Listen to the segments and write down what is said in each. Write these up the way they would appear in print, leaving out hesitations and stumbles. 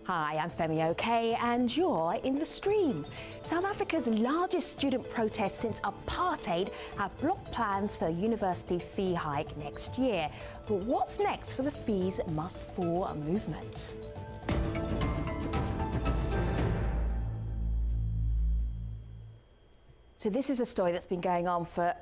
Hi, I'm Femi OK, and you're in The Stream. South Africa's largest student protests since apartheid have blocked plans for a university fee hike next year. But what's next for the Fees Must Fall movement? So this is a story that's been going on for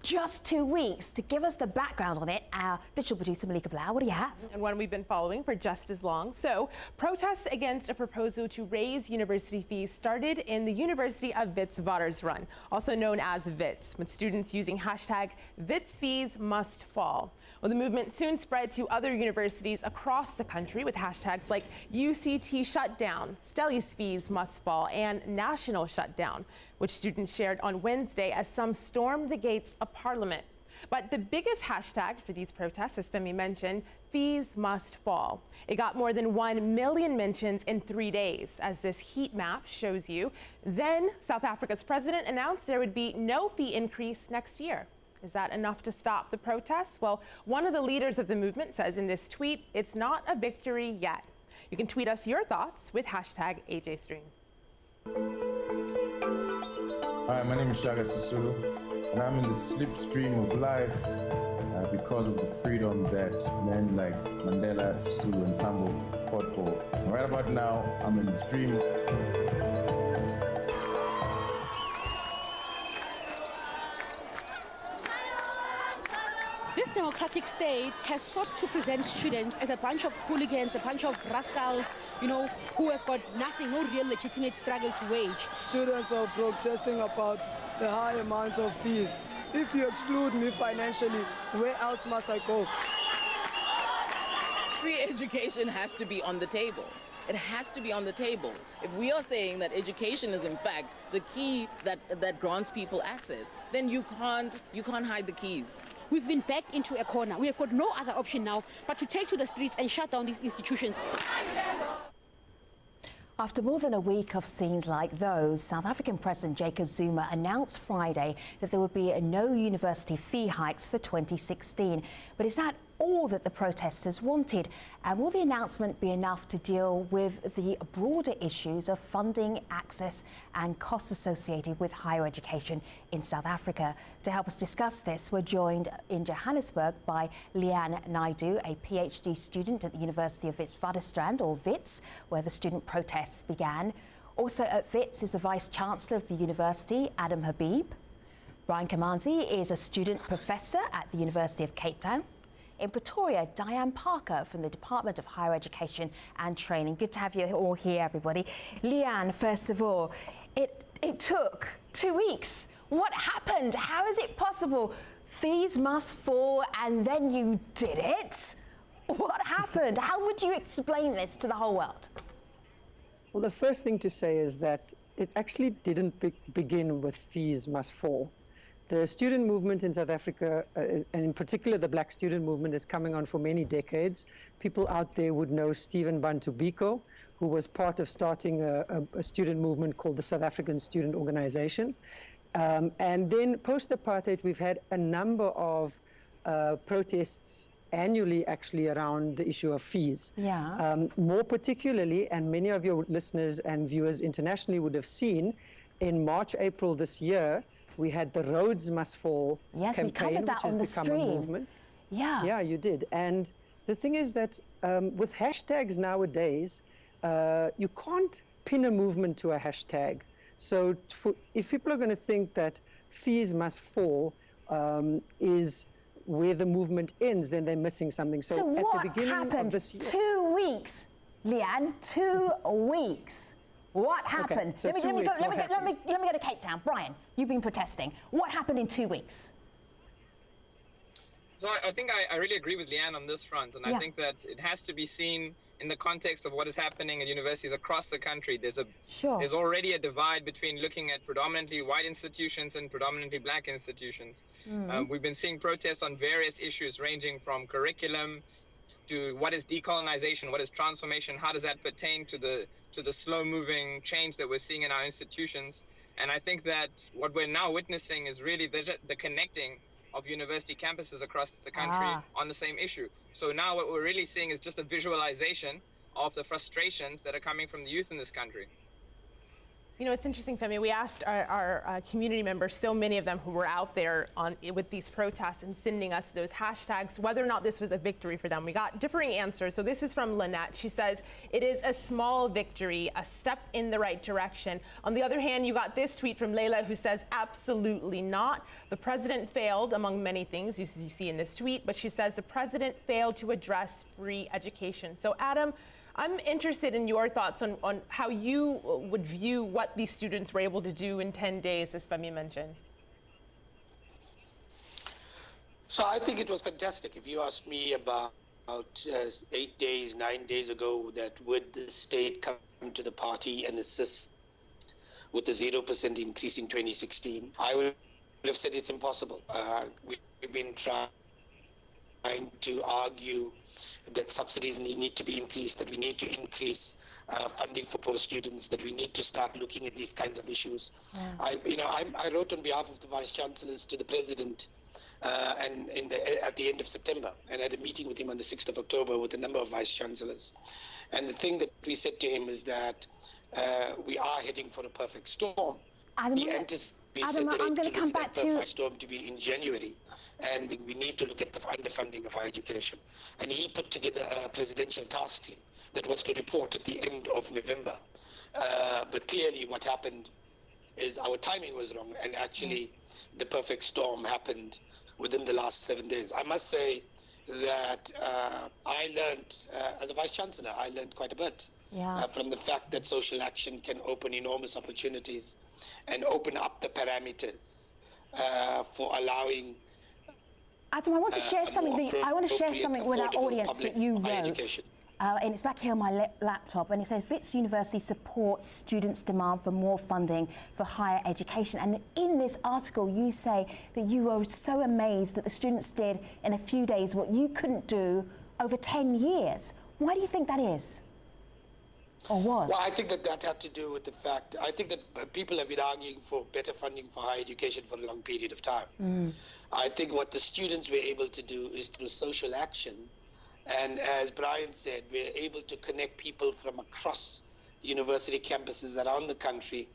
just 2 weeks. To give us the background on it, our digital producer Malika Blau, what do you have? And one we've been following for just as long. So protests against a proposal to raise university fees started in the University of Witwatersrand, also known as WITS, with students using hashtag WITS fees must fall. Well, the movement soon spread to other universities across the country with hashtags like UCT shutdown, Stelli's fees must fall, and national shutdown, which students shared on Wednesday as some stormed the gates of Parliament. But the biggest hashtag for these protests, as Femi mentioned, fees must fall. It got more than 1 million mentions in 3 days, as this heat map shows you. Then South Africa's president announced there would be no fee increase next year. Is that enough to stop the protests? Well, one of the leaders of the movement says in this tweet, it's not a victory yet. You can tweet us your thoughts with hashtag AJStream. Hi, my name is Shaga Sisulu, and I'm in the slipstream of life because of the freedom that men like Mandela, Sisulu, and Tambo fought for. And right about now, I'm in the stream. This democratic state has sought to present students as a bunch of hooligans, a bunch of rascals, who have got nothing, no real legitimate struggle to wage. Students are protesting about the high amount of fees. If you exclude me financially, where else must I go? Free education has to be on the table. It has to be on the table. If we are saying that education is in fact the key that grants people access, then you can't hide the keys. We've been backed into a corner. We have got no other option now but to take to the streets and shut down these institutions. After more than a week of scenes like those, South African President Jacob Zuma announced Friday that there would be no university fee hikes for 2016. But is that all that the protesters wanted? And will the announcement be enough to deal with the broader issues of funding, access and costs associated with higher education in South Africa? To help us discuss this, we're joined in Johannesburg by Leanne Naidu, a PhD student at the University of Witwatersrand, or WITS, where the student protests began. Also at WITS is the Vice-Chancellor of the university, Adam Habib. Brian Kamanzi is a student professor at the University of Cape Town. In Pretoria, Diane Parker from the Department of Higher Education and Training. Good to have you all here, everybody. Leanne, first of all, it took 2 weeks. What happened? How is it possible? Fees must fall, and then you did it? What happened? How would you explain this to the whole world? Well, the first thing to say is that it actually didn't begin with fees must fall. The student movement in South Africa, and in particular the black student movement, is coming on for many decades. People out there would know Stephen Bantu Biko, who was part of starting a student movement called the South African Student Organization. And then post-apartheid, we've had a number of protests annually actually around the issue of fees. Yeah. More particularly, and many of your listeners and viewers internationally would have seen, in March, April this year, we had the Rhodes Must Fall campaign, which has become a movement. Yeah, you did. And the thing is that with hashtags nowadays, you can't pin a movement to a hashtag. So if people are going to think that fees must fall is where the movement ends, then they're missing something. So at what the beginning happened? of this year, 2 weeks, Leanne, 2 weeks. What happened? Okay, so let me go to Cape Town. Brian, you've been protesting. What happened in 2 weeks? So I think I really agree with Leanne on this front, and I think that it has to be seen in the context of what is happening at universities across the country. There's already a divide between looking at predominantly white institutions and predominantly black institutions. We've been seeing protests on various issues ranging from curriculum to what is decolonization, what is transformation, how does that pertain to the slow-moving change that we're seeing in our institutions. And I think that what we're now witnessing is really the connecting of university campuses across the country on the same issue. So now what we're really seeing is just a visualization of the frustrations that are coming from the youth in this country. You know, it's interesting, Femi. We asked our community members, so many of them who were out there with these protests and sending us those hashtags, whether or not this was a victory for them. We got differing answers. So this is from Lynette. She says, it is a small victory, a step in the right direction. On the other hand, you got this tweet from Layla who says, absolutely not. The president failed, among many things you see in this tweet, but she says the president failed to address free education. So Adam, I'm interested in your thoughts on how you would view what these students were able to do in 10 days, as Femi mentioned. So I think it was fantastic. If you asked me about 8 days, 9 days ago, that would the state come to the party and assist with the 0% increase in 2016, I would have said it's impossible. We've been trying to argue that subsidies need to be increased, that we need to increase funding for poor students, that we need to start looking at these kinds of issues. Yeah. I wrote on behalf of the vice chancellors to the president at the end of September, and had a meeting with him on the 6th of October with a number of vice chancellors. And the thing that we said to him is that we are heading for a perfect storm. Adam, I'm going to come back to perfect storm to be in January, and we need to look at the underfunding of higher education. And he put together a presidential task team that was to report at the end of November. But clearly what happened is our timing was wrong, and actually the perfect storm happened within the last 7 days. I must say that I learned, as a vice chancellor, I learned quite a bit from the fact that social action can open enormous opportunities and open up the parameters for allowing. Adam, I want to share something. I want to share something with our audience that you wrote. And it's back here on my laptop, and it says Wits University supports students' demand for more funding for higher education. And in this article, you say that you were so amazed that the students did in a few days what you couldn't do over 10 years. Why do you think that is? Or was? Well, I think that had to do with the fact, I think that people have been arguing for better funding for higher education for a long period of time. I think what the students were able to do is through social action. And as Brian said, we're able to connect people from across university campuses around the country.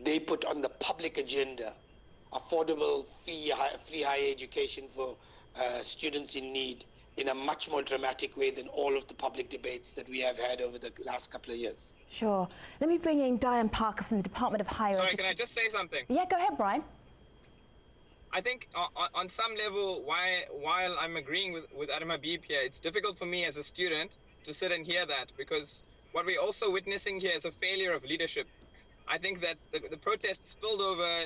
They put on the public agenda affordable, free higher education for students in need in a much more dramatic way than all of the public debates that we have had over the last couple of years. Sure. Let me bring in Diane Parker from the Department of Higher Education. Sorry, can I just say something? Yeah, go ahead, Brian. I think on some level, while I'm agreeing with Adam Habib here, it's difficult for me as a student to sit and hear that, because what we're also witnessing here is a failure of leadership. I think that the protests spilled over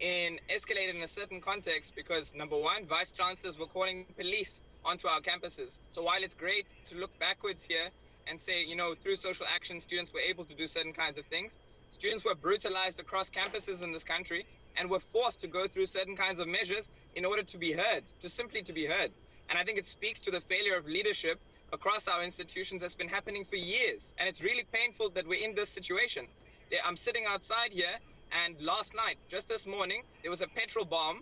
escalated in a certain context because, number one, vice chancellors were calling police onto our campuses. So while it's great to look backwards here and say, through social action, students were able to do certain kinds of things, students were brutalized across campuses in this country and were forced to go through certain kinds of measures in order to be heard, simply to be heard. And I think it speaks to the failure of leadership across our institutions that's been happening for years. And it's really painful that we're in this situation. I'm sitting outside here, and last night, just this morning, there was a petrol bomb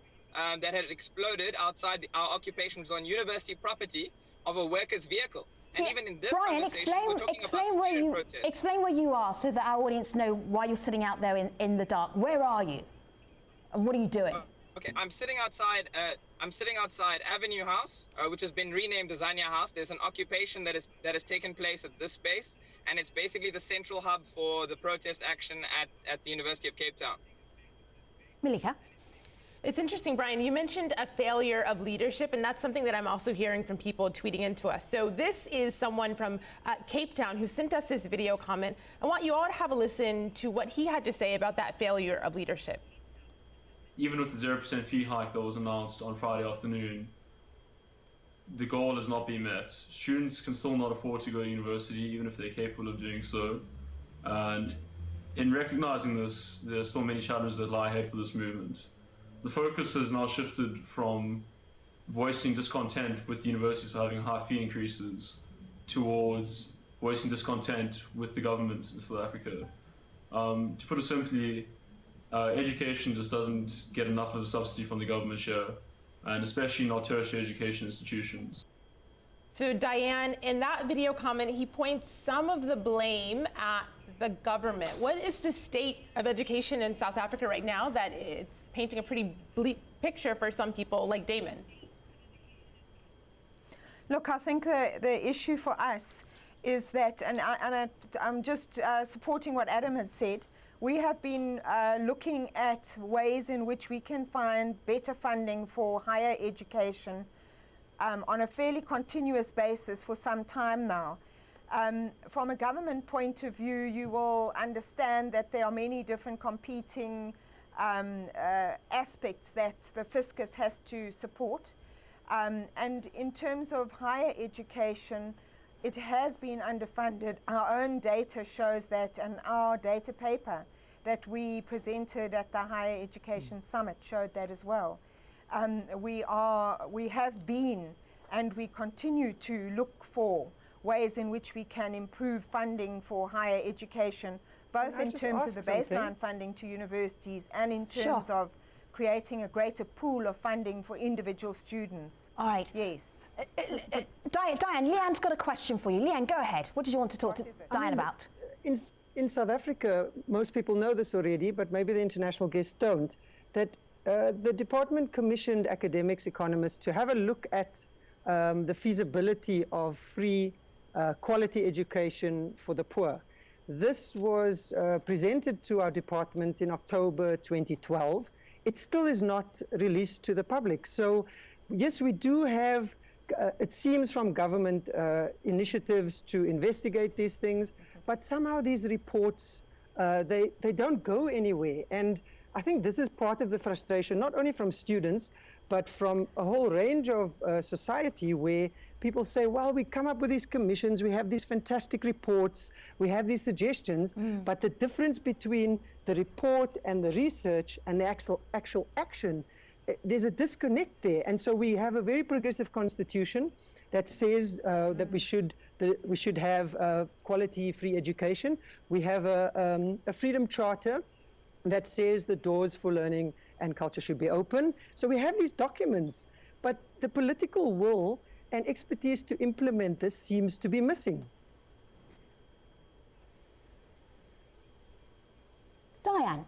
that had exploded outside our occupations on university property of a worker's vehicle. See, and even in this Brian, conversation, we're talking about student protests. Explain where you are so that our audience know why you're sitting out there in the dark. Where are you? And what are you doing? Okay, I'm sitting outside Avenue House, which has been renamed Azania House. There's an occupation that has taken place at this space, and it's basically the central hub for the protest action at the University of Cape Town. Malika? It's interesting, Brian, you mentioned a failure of leadership, and that's something that I'm also hearing from people tweeting into us. So this is someone from Cape Town who sent us this video comment. I want you all to have a listen to what he had to say about that failure of leadership. Even with the 0% fee hike that was announced on Friday afternoon, the goal has not been met. Students can still not afford to go to university, even if they're capable of doing so. And in recognizing this, there are still many challenges that lie ahead for this movement. The focus has now shifted from voicing discontent with universities for having high fee increases towards voicing discontent with the government in South Africa. To put it simply, education just doesn't get enough of a subsidy from the government here, and especially not tertiary education institutions. So Diane, in that video comment, he points some of the blame at the government. What is the state of education in South Africa right now that it's painting a pretty bleak picture for some people like Damon? Look, I think the issue for us is that, and I'm just supporting what Adam had said, we have been looking at ways in which we can find better funding for higher education on a fairly continuous basis for some time now. From a government point of view, you will understand that there are many different competing aspects that the fiscus has to support. And in terms of higher education, it has been underfunded. Our own data shows that, and our data paper that we presented at the Higher Education Summit showed that as well. We have been, and we continue to look for ways in which we can improve funding for higher education, both in terms of the baseline funding to universities and in terms of creating a greater pool of funding for individual students. All right. Yes. Diane, Leanne's got a question for you. Leanne, go ahead. What did you want to talk to Diane about? In South Africa, most people know this already, but maybe the international guests don't, that the department commissioned academics, economists, to have a look at the feasibility of free quality education for the poor. This was presented to our department in October 2012. It still is not released to the public. So yes, we do have, it seems from government initiatives to investigate these things, but somehow these reports, they don't go anywhere. And I think this is part of the frustration, not only from students, but from a whole range of society where people say, well, we come up with these commissions, we have these fantastic reports, we have these suggestions, but the difference between the report and the research and the actual action, there's a disconnect there. And so we have a very progressive constitution that says that we should have quality free education. We have a freedom charter that says the doors for learning and culture should be open. So we have these documents, but the political will and expertise to implement this seems to be missing. Diane.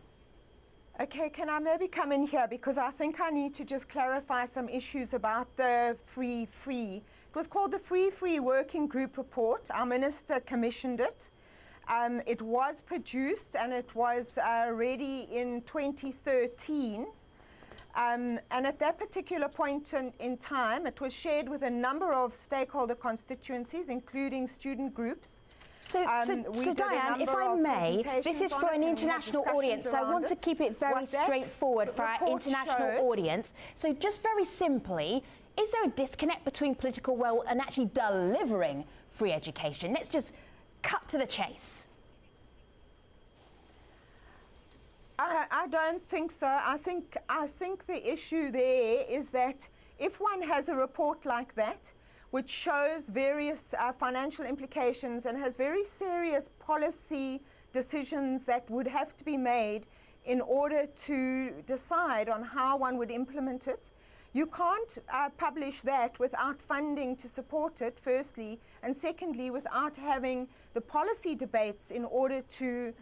Okay, can I maybe come in here, because I think I need to just clarify some issues about the free. It was called the Free Working Group Report. Our minister commissioned it. It was produced and it was ready in 2013. And at that particular point in time, it was shared with a number of stakeholder constituencies, including student groups. So Diane, if I may, this is for an international audience, so I want to keep it very straightforward for our international audience. So just very simply, is there a disconnect between political will and actually delivering free education? Let's just cut to the chase. I don't think so. I think the issue there is that if one has a report like that, which shows various financial implications and has very serious policy decisions that would have to be made in order to decide on how one would implement it, you can't publish that without funding to support it, firstly, and secondly, without having the policy debates in order to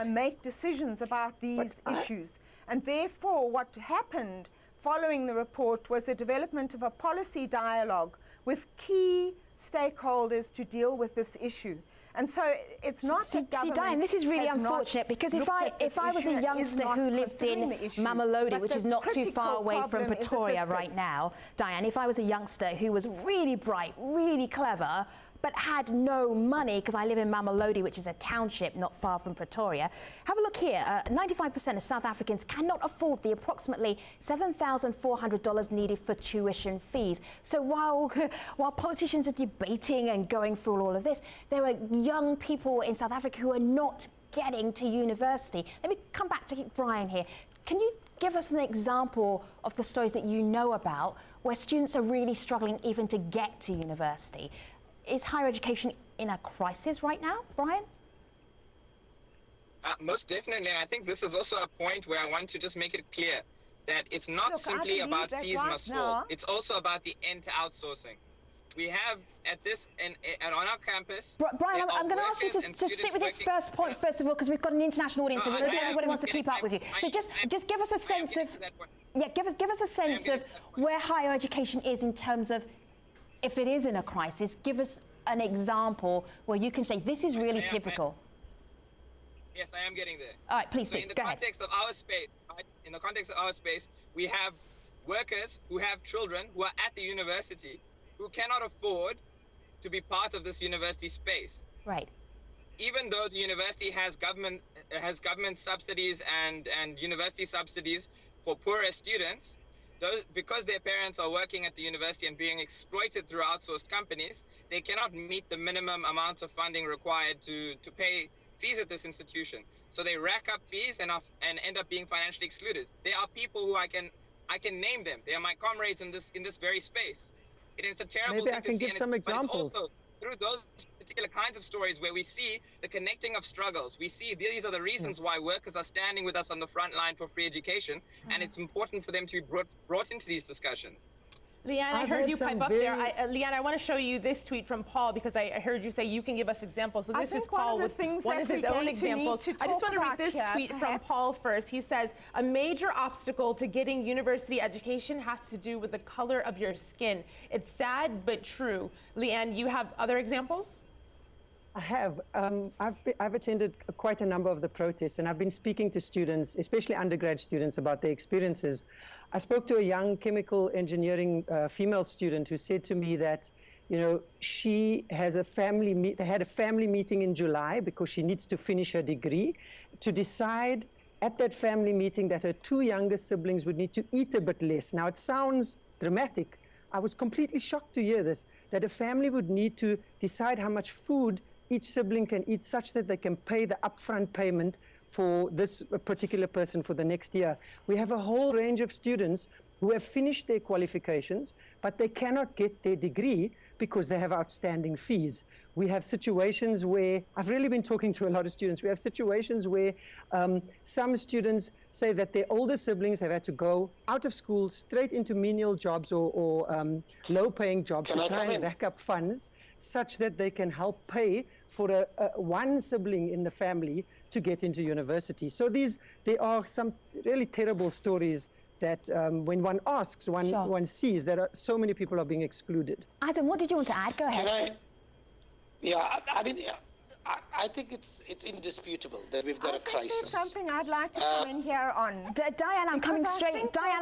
make decisions about these issues. And therefore, what happened following the report was the development of a policy dialogue with key stakeholders to deal with this issue. And so it's not that government Diane, this is really unfortunate, because if I was a youngster who lived in Mamelodi, which is not too far away from Pretoria right now, Diane, if I was a youngster who was really bright, really clever, but had no money, because I live in Mamelodi, which is a township not far from Pretoria. Have a look here. 95% of South Africans cannot afford the approximately $7,400 needed for tuition fees. So while politicians are debating and going through all of this, there are young people in South Africa who are not getting to university. Let me come back to Brian here. Can you give us an example of the stories that you know about where students are really struggling even to get to university? Is higher education in a crisis right now, Brian? Most definitely. And I think this is also a point where I want to just make it clear that it's not simply about fees must fall. It's also about the end to outsourcing. we have at this and on our campus. Brian, I'm going to ask you to stick with this first point first of all, because we've got an international audience, so everybody wants to keep up with you. So just give us a sense of give us a sense of where higher education is in terms of, if it is in a crisis, give us an example where you can say this is really typical. Yes, I am getting there. All right, please so do. in the Go ahead. context of our space, right, in the context of our space, we have workers who have children who are at the university who cannot afford to be part of this university space. Right. Even though the university has government subsidies and university subsidies for poorer students, because their parents are working at the university and being exploited through outsourced companies, they cannot meet the minimum amounts of funding required to pay fees at this institution. So they rack up fees and end up being financially excluded. There are people who I can name them. They are my comrades in this very space. It's a terrible Maybe thing I can to see. give some examples. But it's also through those particular kinds of stories where we see the connecting of struggles. We see these are the reasons why workers are standing with us on the front line for free education, and it's important for them to be brought into these discussions. Leanne, I heard you pipe up there. Leanne, I want to show you this tweet from Paul, because I heard you say you can give us examples. So this is Paul with one of his own examples. I just want to read this tweet from Paul first. He says, a major obstacle to getting university education has to do with the color of your skin. It's sad, but true. Leanne, you have other examples? I have. I've attended quite a number of the protests, and I've been speaking to students, especially undergrad students, about their experiences. I spoke to a young chemical engineering female student who said to me that, you know, she has they had a family meeting in July because she needs to finish her degree, to decide at that family meeting that her two younger siblings would need to eat a bit less. Now, it sounds dramatic. I was completely shocked to hear this, that a family would need to decide how much food each sibling can eat such that they can pay the upfront payment for this particular person for the next year. We have a whole range of students who have finished their qualifications, but they cannot get their degree because they have outstanding fees. We have situations where, I've really been talking to a lot of students, we have situations where some students say that their older siblings have had to go out of school straight into menial jobs or low-paying jobs to try and rack up funds such that they can help pay for one sibling in the family to get into university. So there are some really terrible stories that when one asks, one sees that so many people are being excluded. Adam, what did you want to add? Go ahead. I think it's indisputable that we've got a crisis. There's something I'd like to come in here on. Diane, I'm coming straight. Diane,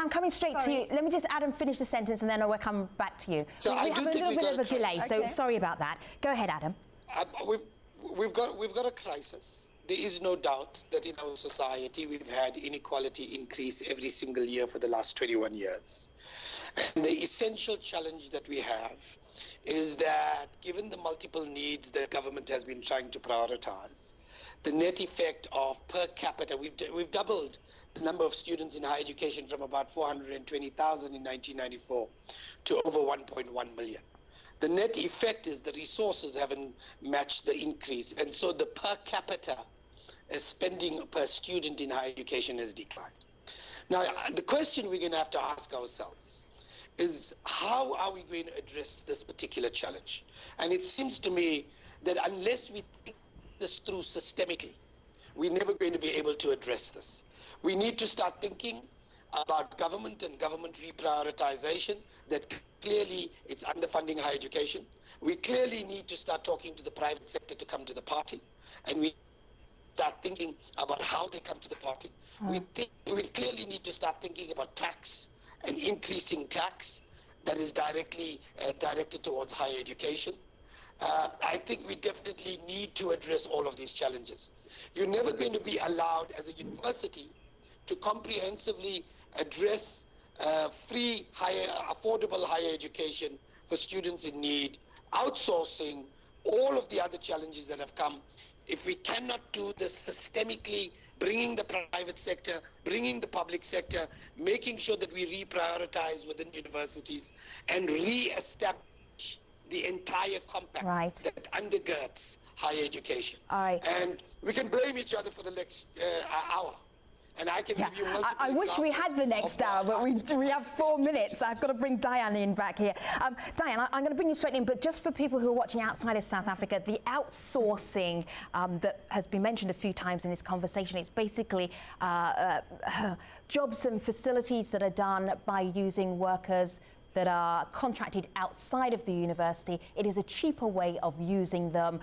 I'm coming straight to you. Let me just, Adam, finish the sentence, and then I will come back to you. So we have a little bit of a delay, so sorry about that. Go ahead, Adam. We've got a crisis. There is no doubt that in our society we've had inequality increase every single year for the last 21 years. And the essential challenge that we have is that given the multiple needs that government has been trying to prioritize, the net effect of per capita, we've doubled the number of students in higher education from about 420,000 in 1994 to over 1.1 million. The net effect is the resources haven't matched the increase, and so the per capita spending per student in higher education has declined. Now, the question we're going to have to ask ourselves is, how are we going to address this particular challenge? And it seems to me that unless we think this through systemically, we're never going to be able to address this. We need to start thinking about government and government reprioritization, that clearly it's underfunding higher education. We clearly need to start talking to the private sector to come to the party, and we start thinking about how they come to the party. We clearly need to start thinking about tax and increasing tax that is directly directed towards higher education. I think we definitely need to address all of these challenges. You're never going to be allowed as a university to comprehensively address free, affordable higher education for students in need, outsourcing all of the other challenges that have come. If we cannot do this systemically, bringing the private sector, bringing the public sector, making sure that we reprioritize within universities and re-establish the entire compact that undergirds higher education. And we can blame each other for the next hour. And I can give you multiple I wish we had the next hour, but we have 4 minutes. I've got to bring Diane in back here. Diane, I'm going to bring you straight in, but just for people who are watching outside of South Africa, the outsourcing that has been mentioned a few times in this conversation, it's basically jobs and facilities that are done by using workers that are contracted outside of the university. It is a cheaper way of using them.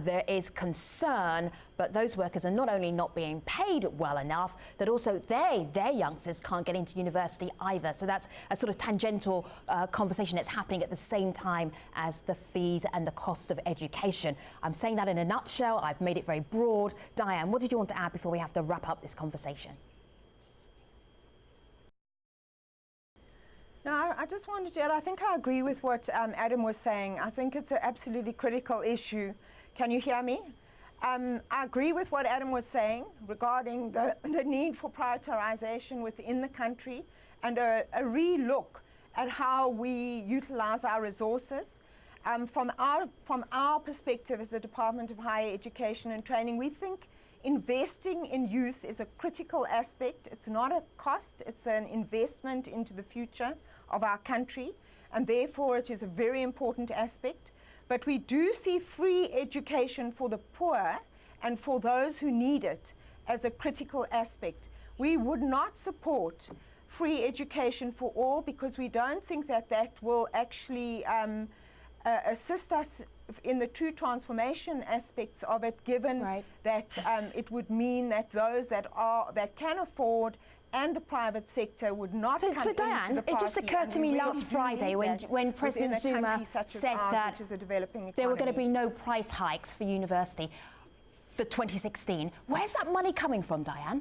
There is concern, but those workers are not only not being paid well enough, that also their youngsters can't get into university either. So that's a sort of tangential conversation that's happening at the same time as the fees and the cost of education. I'm saying that in a nutshell. I've made it very broad. Diane, what did you want to add before we have to wrap up this conversation? No, I just wanted to add, I think I agree with what Adam was saying. I think it's an absolutely critical issue. Can you hear me? I agree with what Adam was saying regarding the need for prioritization within the country and a re-look at how we utilize our resources. From our perspective as the Department of Higher Education and Training, we think investing in youth is a critical aspect. It's not a cost, it's an investment into the future of our country, and therefore it is a very important aspect. But we do see free education for the poor and for those who need it as a critical aspect. We would not support free education for all because we don't think that that will actually assist us in the true transformation aspects of it, given that it would mean that those that can afford and the private sector would not come into the party. Diane, it just occurred to me last Friday when President Zuma said that there were going to be no price hikes for university for 2016. Where's that money coming from, Diane?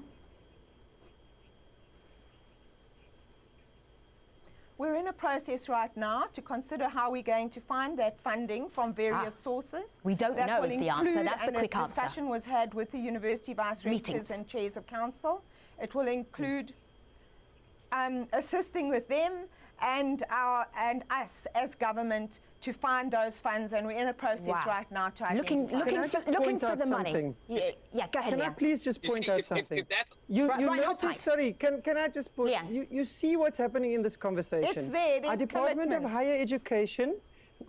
We're in a process right now to consider how we're going to find that funding from various sources. We don't know is the answer. That's the quick answer. A discussion was had with the university vice rectors and chairs of council. It will include assisting with them and us as government to find those funds, and we're in a process right now to identify. Looking for the money. Yeah, go ahead, Can I please just point out something? If that's you notice, sorry, can I just point, you see what's happening in this conversation. It's there, our Department of Higher Education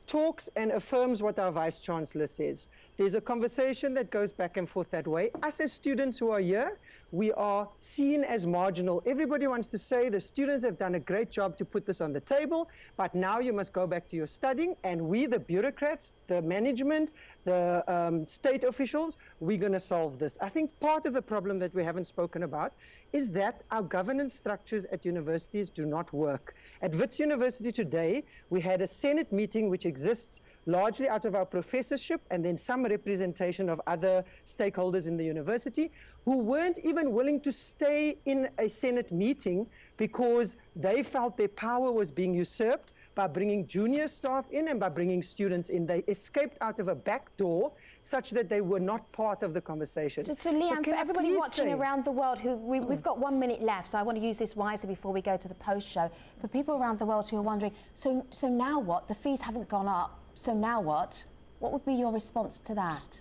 talks and affirms what our Vice Chancellor says. There's a conversation that goes back and forth that way. Us as students who are here, we are seen as marginal. Everybody wants to say the students have done a great job to put this on the table, but now you must go back to your studying, and we, the bureaucrats, the management, the state officials, we're going to solve this. I think part of the problem that we haven't spoken about is that our governance structures at universities do not work. At Wits University today, we had a Senate meeting which exists largely out of our professorship and then some representation of other stakeholders in the university who weren't even willing to stay in a Senate meeting because they felt their power was being usurped by bringing junior staff in and by bringing students in. They escaped out of a back door such that they were not part of the conversation. So Leanne, for everybody watching around the world, we've got 1 minute left, so I want to use this wisely before we go to the post show. For people around the world who are wondering, so now what? The fees haven't gone up, so now what? What would be your response to that?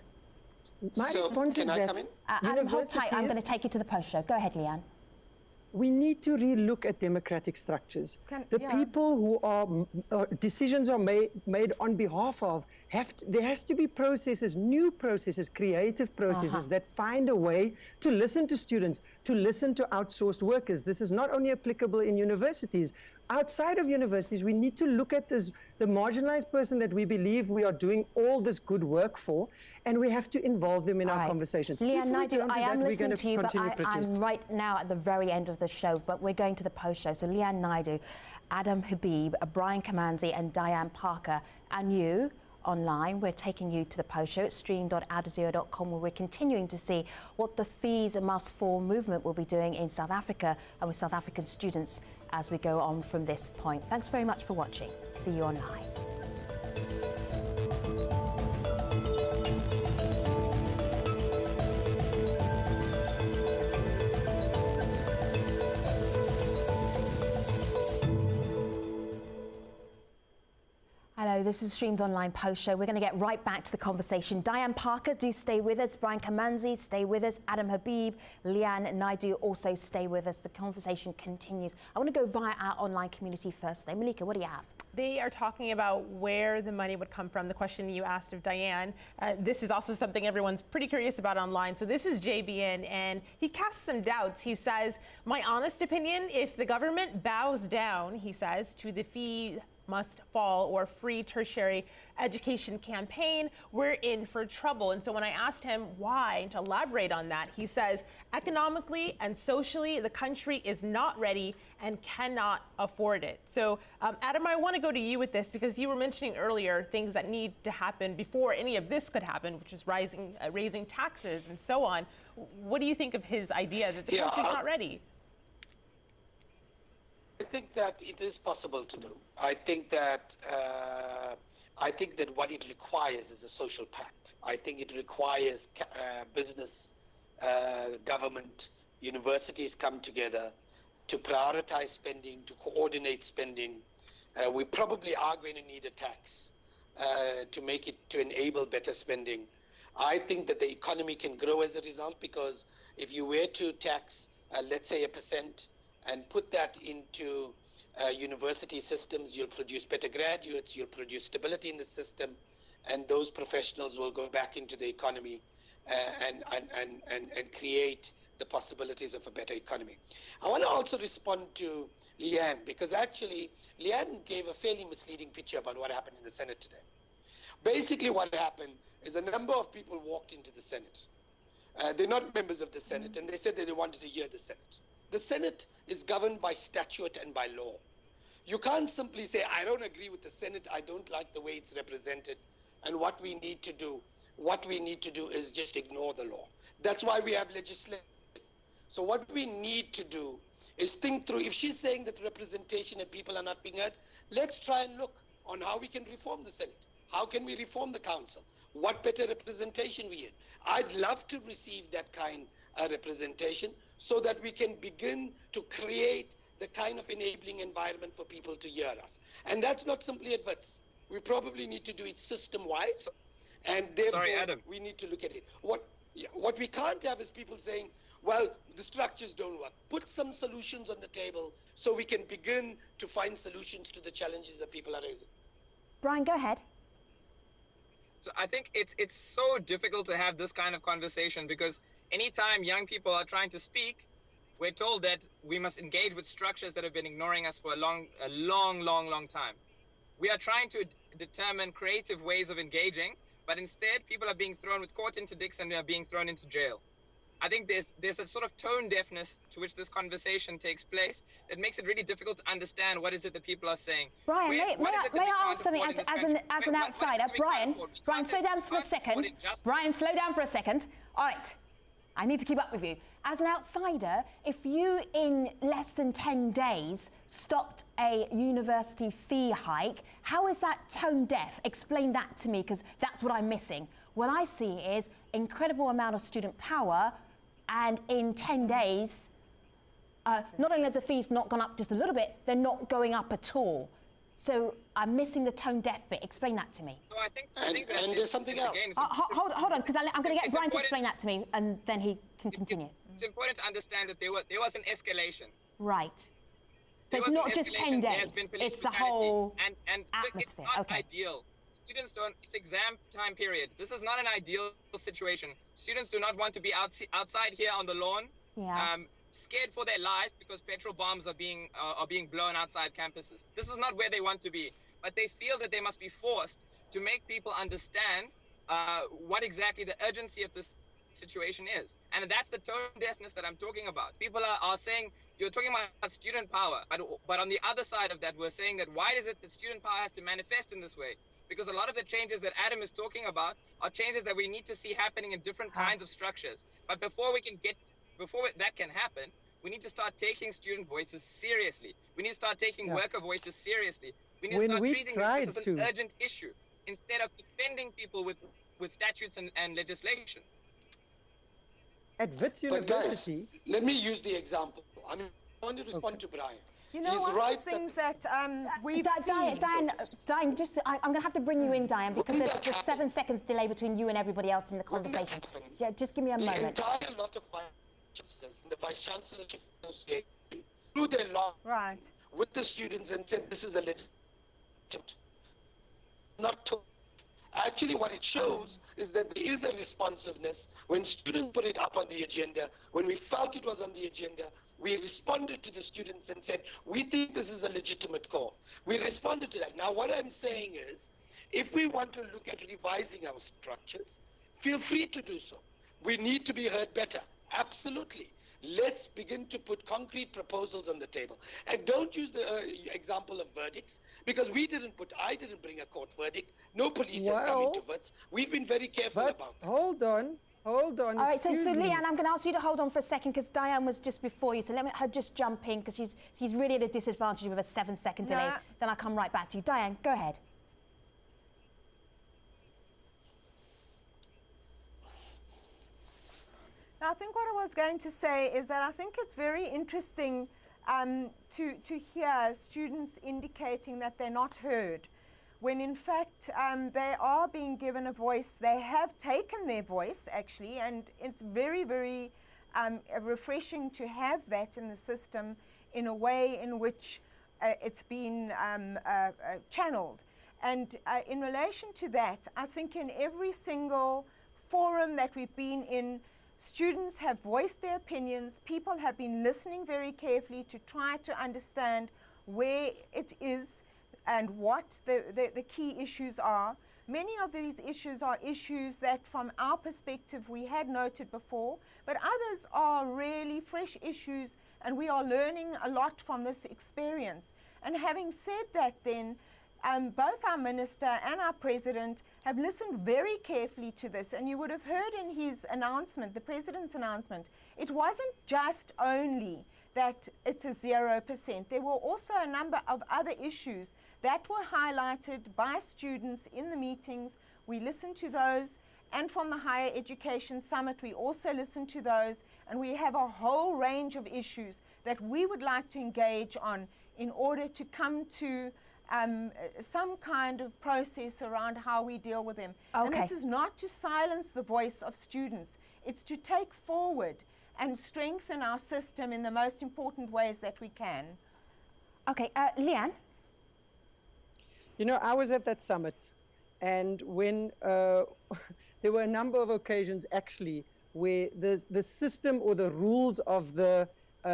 My response is that hold tight, I'm going to take you to the post show. Go ahead, Leanne. We need to re-look at democratic structures. People who are decisions are made on behalf of, there has to be processes, new processes, creative processes that find a way to listen to students, to listen to outsourced workers. This is not only applicable in universities. Outside of universities, we need to look at this, the marginalized person that we believe we are doing all this good work for, and we have to involve them in our conversations. Leanne Naidoo, I am listening to you, but I'm right now at the very end of the show, but we're going to the post show. So Leanne Naidoo, Adam Habib, Brian Kamanzi and Diane Parker, and you online. We're taking you to the post show at stream.aljazeera.com, where we're continuing to see what the Fees Must Fall movement will be doing in South Africa and with South African students as we go on from this point. Thanks very much for watching. See you online. Hello, Hello, this is Streams Online Post Show. We're going to get right back to the conversation. Diane Parker, do stay with us. Brian Kamanzi, stay with us. Adam Habib, Leanne Naidu, also stay with us. The conversation continues. I want to go via our online community first. Though. Malika, what do you have? They are talking about where the money would come from, the question you asked of Diane. This is also something everyone's pretty curious about online. So this is JBN, and he casts some doubts. He says, my honest opinion, if the government bows down, he says, to the fee must fall or free tertiary education campaign, we're in for trouble. And so when I asked him why, and to elaborate on that, he says, economically and socially, the country is not ready and cannot afford it. So Adam, I want to go to you with this because you were mentioning earlier things that need to happen before any of this could happen, which is raising taxes and so on. What do you think of his idea that the country's not ready? I think that it is possible to do. I think that what it requires is a social pact. I think it requires business, government, universities come together to prioritize spending, to coordinate spending. We probably are going to need a tax to enable better spending. I think that the economy can grow as a result, because if you were to tax, let's say 1%, and put that into university systems, you'll produce better graduates, you'll produce stability in the system, and those professionals will go back into the economy and create the possibilities of a better economy. I want to also respond to Leanne, because actually Leanne gave a fairly misleading picture about what happened in the Senate today. Basically what happened is a number of people walked into the Senate. They're not members of the Senate, and they said that they wanted to hear the Senate. The Senate is governed by statute and by law. You can't simply say, I don't agree with the Senate, I don't like the way it's represented, and what we need to do is just ignore the law. That's why we have legislation. So what we need to do is think through, if she's saying that representation and people are not being heard, let's try and look on how we can reform the Senate. How can we reform the council? What better representation we need? I'd love to receive that kind of representation, so that we can begin to create the kind of enabling environment for people to hear us. And that's not simply at WITS. We probably need to do it system-wide, and therefore we need to look at it. What we can't have is people saying, well, the structures don't work. Put some solutions on the table so we can begin to find solutions to the challenges that people are raising. Brian, go ahead. So I think it's so difficult to have this kind of conversation, because anytime young people are trying to speak, we're told that we must engage with structures that have been ignoring us for a long time. We are trying to determine creative ways of engaging, but instead people are being thrown with court interdicts and they are being thrown into jail. I think there's a sort of tone deafness to which this conversation takes place that makes it really difficult to understand what is it that people are saying. Brian, may I ask something as an outsider? Brian, slow down for a second. Brian, slow down for a second. All right, I need to keep up with you. As an outsider, if you in less than 10 days stopped a university fee hike, how is that tone deaf? Explain that to me, because that's what I'm missing. What I see is incredible amount of student power, and in 10 days, not only have the fees not gone up just a little bit, they're not going up at all. So I'm missing the tone deaf bit. Explain that to me. So I think and there's something else. Hold on, because I'm going to get Brian to explain that to me, and then he can continue. It's important to understand that there was an escalation. Right. So it's not just 10 days, it's the whole and atmosphere. It's not ideal. Students don't, it's exam time period. This is not an ideal situation. Students do not want to be outside here on the lawn, scared for their lives because petrol bombs are being blown outside campuses. This is not where they want to be, but they feel that they must be forced to make people understand what exactly the urgency of this situation is. And that's the tone deafness that I'm talking about. People are saying, you're talking about student power, but on the other side of that, we're saying that why is it that student power has to manifest in this way? Because a lot of the changes that Adam is talking about are changes that we need to see happening in different kinds of structures. But before that can happen, we need to start taking student voices seriously. We need to start taking worker voices seriously. We need to start treating this as an urgent issue instead of defending people with statutes and legislation. At WITS University... But guys, let me use the example. I want to respond to Brian. You know, He's one right of the things that we've Diane, just I'm going to have to bring you in, Diane, because there's 7 seconds delay between you and everybody else in the conversation. Yeah, just give me a moment. The entire lot of vice-chancellors in the Vice-Chancellorship Association through their law with the students and said this is a legitimate. Not to. Actually, what it shows is that there is a responsiveness. When students put it up on the agenda, when we felt it was on the agenda, we responded to the students and said, we think this is a legitimate call. We responded to that. Now, what I'm saying is, if we want to look at revising our structures, feel free to do so. We need to be heard better. Absolutely. Let's begin to put concrete proposals on the table. And don't use the example of verdicts, because I didn't bring a court verdict. No police has come into Wits. We've been very careful about that. Hold on. All right, so Leanne, I'm going to ask you to hold on for a second, because Diane was just before you, so let her just jump in, because she's really at a disadvantage with a 7-second delay. Then I'll come right back to you. Diane, go ahead. I think what I was going to say is that I think it's very interesting to hear students indicating that they're not heard, when in fact they are being given a voice. They have taken their voice, actually, and it's very, very refreshing to have that in the system in a way in which it's been channeled. And in relation to that, I think in every single forum that we've been in, students have voiced their opinions. People have been listening very carefully to try to understand where it is and what the key issues are. Many of these issues are issues that from our perspective we had noted before, but others are really fresh issues, and we are learning a lot from this experience. And having said that, then, both our minister and our president have listened very carefully to this, and you would have heard in his announcement, the president's announcement, it wasn't just only that it's a 0%. There were also a number of other issues that were highlighted by students in the meetings. We listened to those, and from the Higher Education Summit we also listened to those, and we have a whole range of issues that we would like to engage on in order to come to some kind of process around how we deal with them. And this is not to silence the voice of students. It's to take forward and strengthen our system in the most important ways that we can. Okay, Leanne? You know, I was at that summit, and when there were a number of occasions actually where the system or the rules of the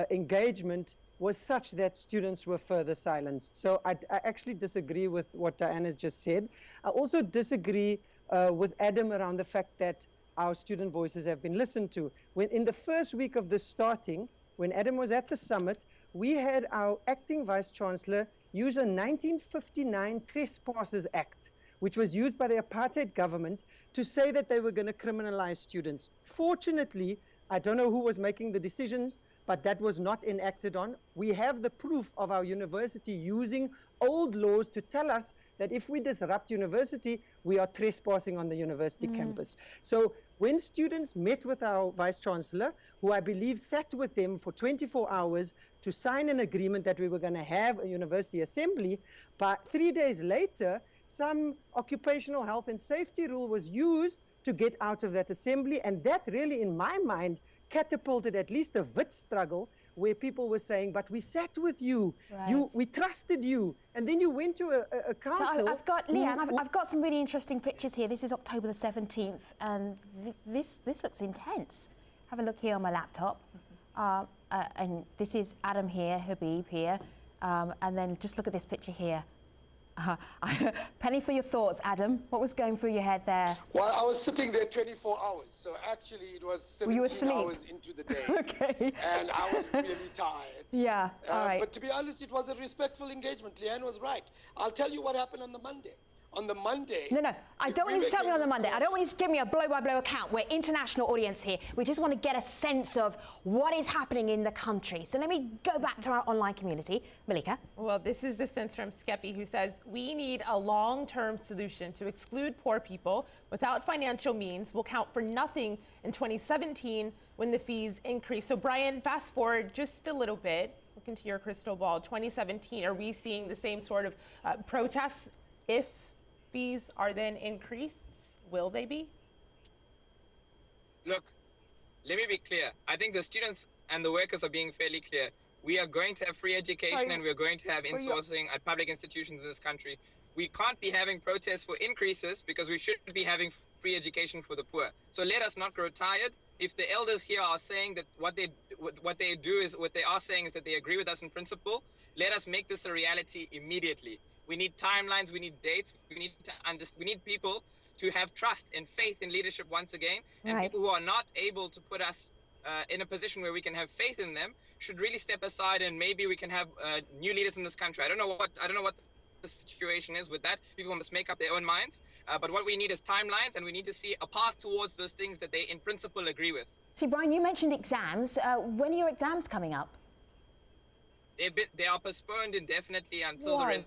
engagement was such that students were further silenced. So I actually disagree with what Diane has just said. I also disagree with Adam around the fact that our student voices have been listened to. When in the first week of this starting, when Adam was at the summit, we had our acting Vice-Chancellor use a 1959 Trespassers Act, which was used by the apartheid government to say that they were going to criminalize students. Fortunately, I don't know who was making the decisions, but that was not enacted on. We have the proof of our university using old laws to tell us that if we disrupt university, we are trespassing on the university campus. So when students met with our Vice-Chancellor, who I believe sat with them for 24 hours to sign an agreement that we were going to have a university assembly, but 3 days later, some occupational health and safety rule was used to get out of that assembly, and that really, in my mind, catapulted at least a Wits struggle where people were saying, but we sat with you, we trusted you, and then you went to a council. So I've got, Leanne, I've got some really interesting pictures here. This is October the 17th, and this looks intense. Have a look here on my laptop. And this is Adam here, Habib here, and then just look at this picture here. Penny for your thoughts, Adam. What was going through your head there? Well, I was sitting there 24 hours, so actually it was 17 hours into the day. Okay. And I was really tired. Yeah, all right. But to be honest, it was a respectful engagement. Leanne was right. I'll tell you what happened on the Monday. On the Monday... No, I don't want you to tell me on the Monday. I don't want you to give me a blow-by-blow account. We're international audience here. We just want to get a sense of what is happening in the country. So let me go back to our online community. Malika? Well, this is the sense from Skeppy, who says, we need a long-term solution to exclude poor people without financial means will count for nothing in 2017 when the fees increase. So, Brian, fast forward just a little bit. look into your crystal ball, 2017, are we seeing the same sort of protests if fees are then increased? Will they be? Look, let me be clear. I think the students and the workers are being fairly clear. We are going to have free education and we're going to have insourcing at public institutions in this country. We can't be having protests for increases because we should be having free education for the poor. So let us not grow tired. If the elders here are saying that what they are saying is that they agree with us in principle, let us make this a reality immediately. We need timelines, we need dates, we need people to have trust and faith in leadership once again, and people who are not able to put us in a position where we can have faith in them should really step aside, and maybe we can have new leaders in this country. I don't know what the situation is with that. People must make up their own minds, but what we need is timelines, and we need to see a path towards those things that they in principle agree with. See, Brian, you mentioned exams. When are your exams coming up? They are postponed indefinitely until the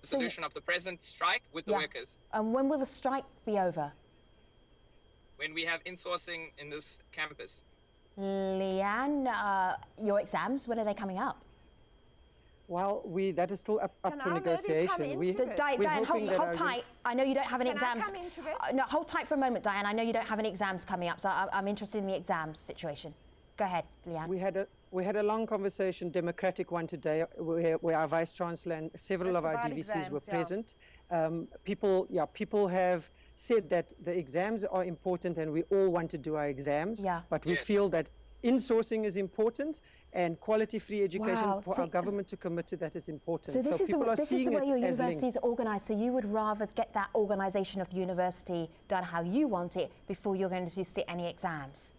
resolution of the present strike with the workers. And when will the strike be over? When we have insourcing in this campus. Leanne, your exams, when are they coming up? Well, that is still up for negotiation. Diane, hold tight. I know you don't have any exams. Can I come into this? No, hold tight for a moment, Diane. I know you don't have any exams coming up, so I'm interested in the exams situation. Go ahead, Leanne. We had a long conversation, democratic one today, where our Vice Chancellor and several of our DVCs were present. People have said that the exams are important and we all want to do our exams, but we feel that insourcing is important and quality free education for our government to commit to that is important. So this is the way your university is linked. organised, so you would rather get that organisation of the university done how you want it before you're going to sit any exams?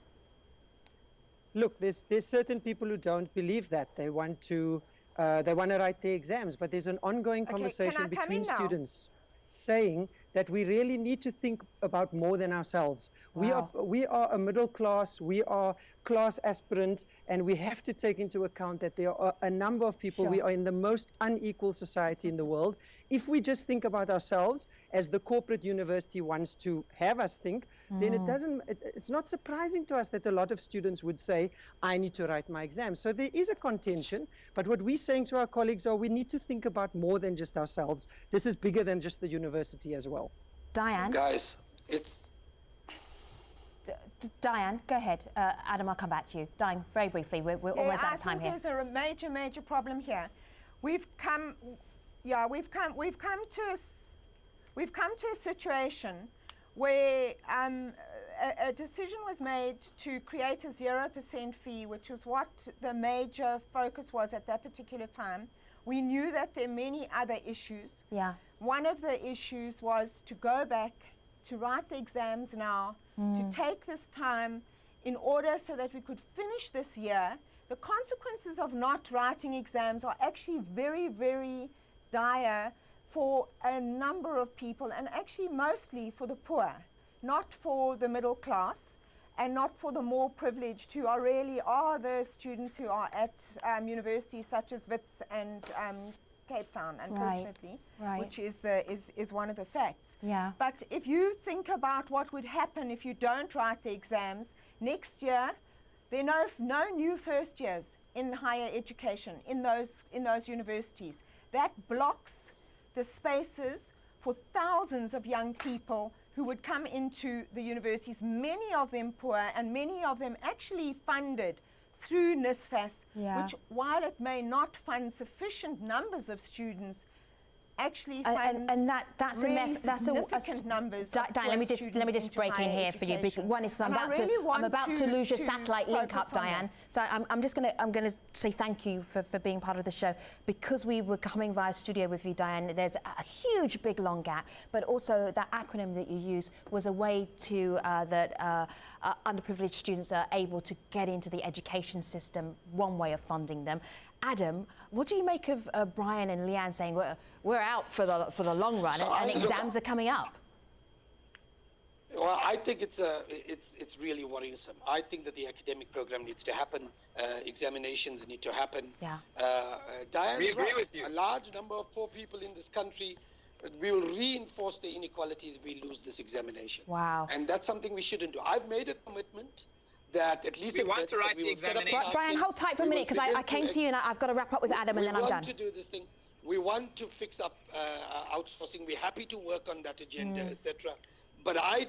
Look, there's certain people who don't believe that. They want to write their exams, but there's an ongoing conversation between students saying that we really need to think about more than ourselves. We are a middle class, we are class aspirant, and we have to take into account that there are a number of people. We are in the most unequal society in the world. If we just think about ourselves as the corporate university wants to have us think, then it's not surprising to us that a lot of students would say, I need to write my exams. So there is a contention, but what we're saying to our colleagues are we need to think about more than just ourselves. This is bigger than just the university as well. Diane? Guys, it's... Diane, go ahead. Adam, I'll come back to you. Diane, very briefly, we're almost out of time here. I think there's a major problem here. We've come to a situation where a decision was made to create a 0% fee, which was what the major focus was at that particular time. We knew that there are many other issues. One of the issues was to go back, to write the exams now, to take this time in order so that we could finish this year. The consequences of not writing exams are actually very, very dire for a number of people, and actually mostly for the poor, not for the middle class and not for the more privileged, who are the students who are at universities such as Wits and Cape Town, unfortunately, which is one of the facts. But if you think about what would happen if you don't write the exams, next year there are no new first years in higher education in those universities. That blocks the spaces for thousands of young people who would come into the universities, many of them poor and many of them actually funded through NSFAS, which, while it may not fund sufficient numbers of students, actually funds that's really significant numbers. Diane, let me just break in here for you. Because one is I'm about to lose your satellite link up, Diane. So I'm going to say thank you for being part of the show. Because we were coming via studio with you, Diane, there's a huge, big, long gap. But also that acronym that you use was a way to that underprivileged students are able to get into the education system. One way of funding them. Adam, what do you make of Brian and Leanne saying we're out for the long run and exams are coming up? Well, I think it's really worrisome. I think that the academic program needs to happen. Examinations need to happen. Diane, we agree with you. A large number of poor people in this country. We will reinforce the inequalities if we lose this examination. Wow. And that's something we shouldn't do. I've made a commitment that at least We in want Wits to that write we the will set up a examination. Brian, task hold tight for a we minute will because I begin came to you and I've got to wrap up with Adam and then I'm done. We want to do this thing. We want to fix up outsourcing. We're happy to work on that agenda, etc. But I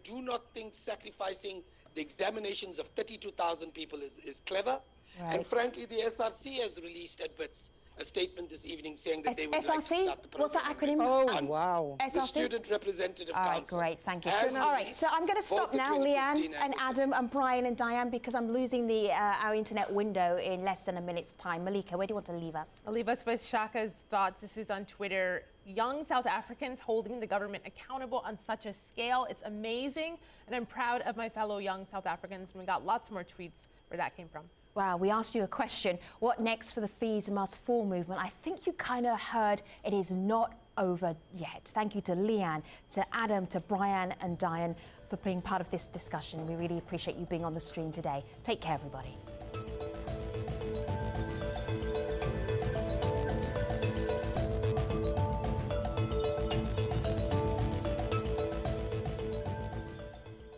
do not think sacrificing the examinations of 32,000 people is clever. Right. And frankly, the SRC has released at Wits a statement this evening saying that they would SRC? like to start the program. What's that acronym? Oh, wow. The SRC? Student Representative All right, Council. great, thank you. has All right, released so I'm going to both stop the now, 2015 Leanne and Adam and Brian and Diane, because I'm losing our internet window in less than a minute's time. Malika, where do you want to leave us? I'll leave us with Shaka's thoughts. This is on Twitter. Young South Africans holding the government accountable on such a scale. It's amazing, and I'm proud of my fellow young South Africans. And we got lots more tweets where that came from. Wow, we asked you a question. What next for the Fees Must Fall movement? I think you kind of heard it is not over yet. Thank you to Leanne, to Adam, to Brian and Diane for being part of this discussion. We really appreciate you being on the stream today. Take care, everybody.